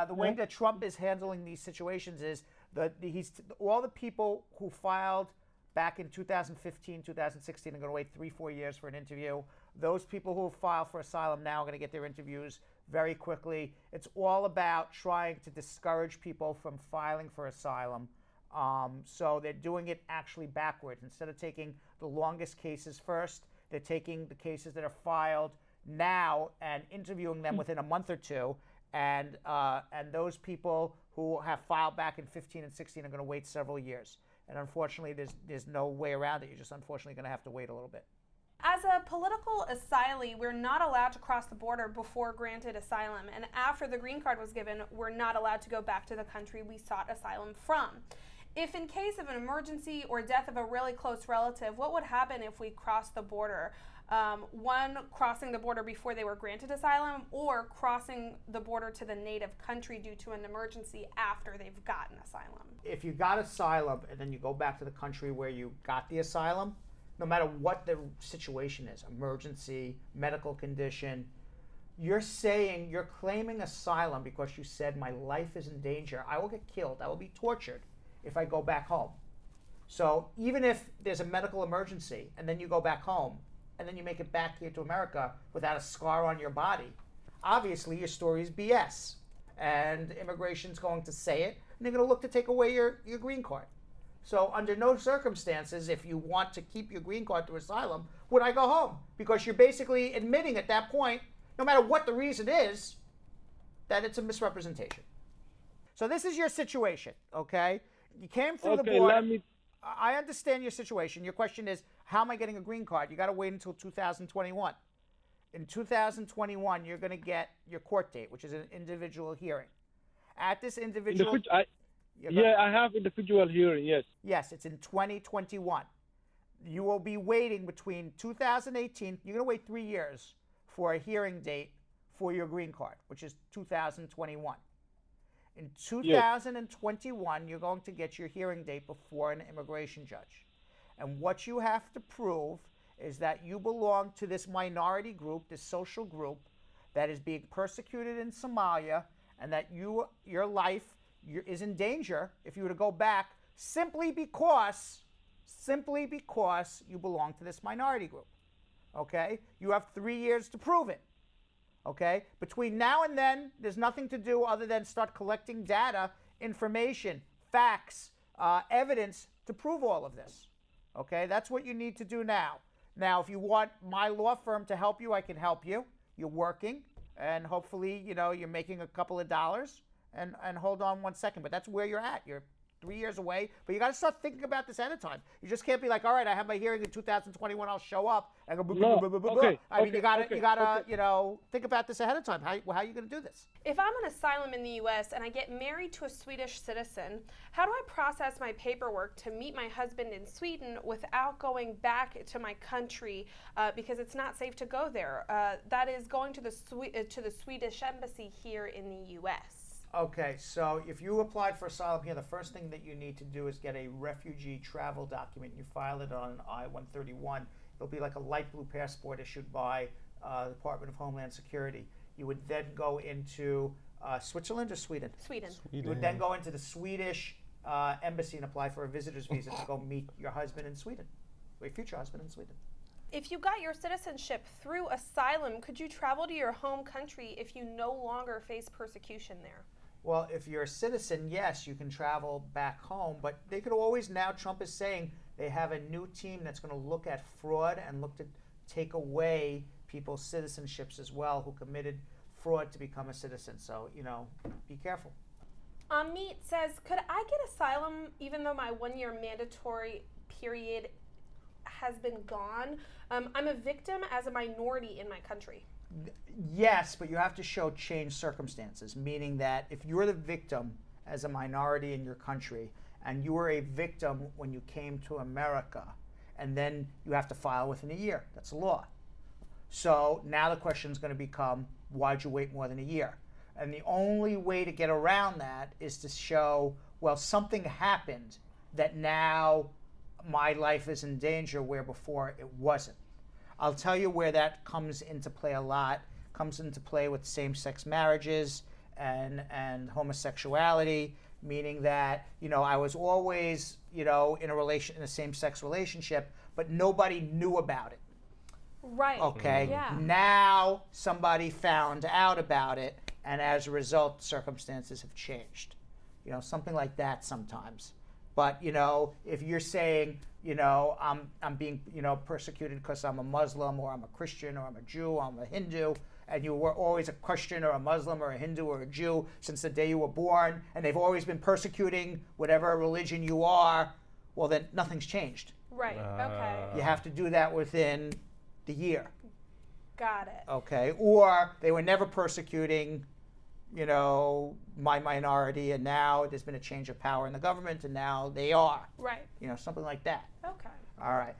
the way that Trump is handling these situations is that all the people who filed back in 2015, 2016 are going to wait 3-4 years for an interview. Those people who file for asylum now are going to get their interviews very quickly. It's all about trying to discourage people from filing for asylum. So they're doing it actually backwards. Instead of taking the longest cases first, they're taking the cases that are filed now and interviewing them within a month or two. And those people who have filed back in 15 and 16 are going to wait several years. And unfortunately, there's no way around it. You're just unfortunately going to have to wait a little bit. As a political asylee, we're not allowed to cross the border before granted asylum. And after the green card was given, we're not allowed to go back to the country we sought asylum from. If in case of an emergency or death of a really close relative, what would happen if we crossed the border? One, crossing the border before they were granted asylum, or crossing the border to the native country due to an emergency after they've gotten asylum. If you got asylum and then you go back to the country where you got the asylum, no matter what the situation is, emergency, medical condition, you're claiming asylum because you said my life is in danger. I will get killed. I will be tortured if I go back home. So even if there's a medical emergency and then you go back home and then you make it back here to America without a scar on your body, obviously your story is BS. And immigration's going to say it, and they're going to look to take away your green card. So under no circumstances, if you want to keep your green card through asylum, would I go home? Because you're basically admitting at that point, no matter what the reason is, that it's a misrepresentation. So this is your situation, okay? You came through the border. I understand your situation. Your question is, how am I getting a green card? You got to wait until 2021. In 2021, you're going to get your court date, which is an individual hearing. At this individual... I have individual hearing, yes. Yes, it's in 2021. You will be waiting between 2018, you're going to wait 3 years for a hearing date for your green card, which is 2021. In 2021, you're going to get your hearing date before an immigration judge. And what you have to prove is that you belong to this minority group, this social group that is being persecuted in Somalia, and that your life is in danger if you were to go back simply because you belong to this minority group. Okay? You have 3 years to prove it. Okay? Between now and then, there's nothing to do other than start collecting data, information, facts, evidence to prove all of this. Okay? That's what you need to do now. Now, if you want my law firm to help you, I can help you. You're working, and hopefully, you're making a couple of dollars. And hold on 1 second, but that's where you're at. You're 3 years away, but you got to start thinking about this ahead of time. You just can't be like, all right, I have my hearing in 2021, I'll show up and go. I mean, you gotta, think about this ahead of time. How are you going to do this? If I'm on asylum in the U.S. and I get married to a Swedish citizen, how do I process my paperwork to meet my husband in Sweden without going back to my country because it's not safe to go there? That is going to the Swedish embassy here in the U.S. Okay, so if you applied for asylum here, the first thing that you need to do is get a refugee travel document. You file it on I-131. It'll be like a light blue passport issued by the Department of Homeland Security. You would then go into Switzerland or Sweden? Sweden. You would then go into the Swedish embassy and apply for a visitor's visa to go meet your husband in Sweden, or your future husband in Sweden. If you got your citizenship through asylum, could you travel to your home country if you no longer face persecution there? Well, if you're a citizen, yes, you can travel back home, but they could always now, Trump is saying they have a new team that's going to look at fraud and look to take away people's citizenships as well who committed fraud to become a citizen. So, be careful. Amit says, could I get asylum even though my 1 year mandatory period has been gone? I'm a victim as a minority in my country. Yes, but you have to show changed circumstances, meaning that if you're the victim as a minority in your country and you were a victim when you came to America, and then you have to file within a year. That's the law. So now the question is going to become, why'd you wait more than a year? And the only way to get around that is to show, well, something happened that now my life is in danger where before it wasn't. I'll tell you where that comes into play a lot. Comes into play with same-sex marriages and homosexuality, meaning that, you know, I was always, you know, in a same-sex relationship, but nobody knew about it. Right. Okay. Yeah. Now somebody found out about it, and as a result, circumstances have changed. You know, something like that sometimes. But, you know, if you're saying, you know, I'm being, you know, persecuted because I'm a Muslim or I'm a Christian or I'm a Jew or I'm a Hindu, and you were always a Christian or a Muslim or a Hindu or a Jew since the day you were born, and they've always been persecuting whatever religion you are, well, then nothing's changed. Right. Okay. You have to do that within the year. Got it. Okay. Or they were never persecuting, you know, my minority, and now there's been a change of power in the government, and now they are. Right. You know, something like that. Okay. All right.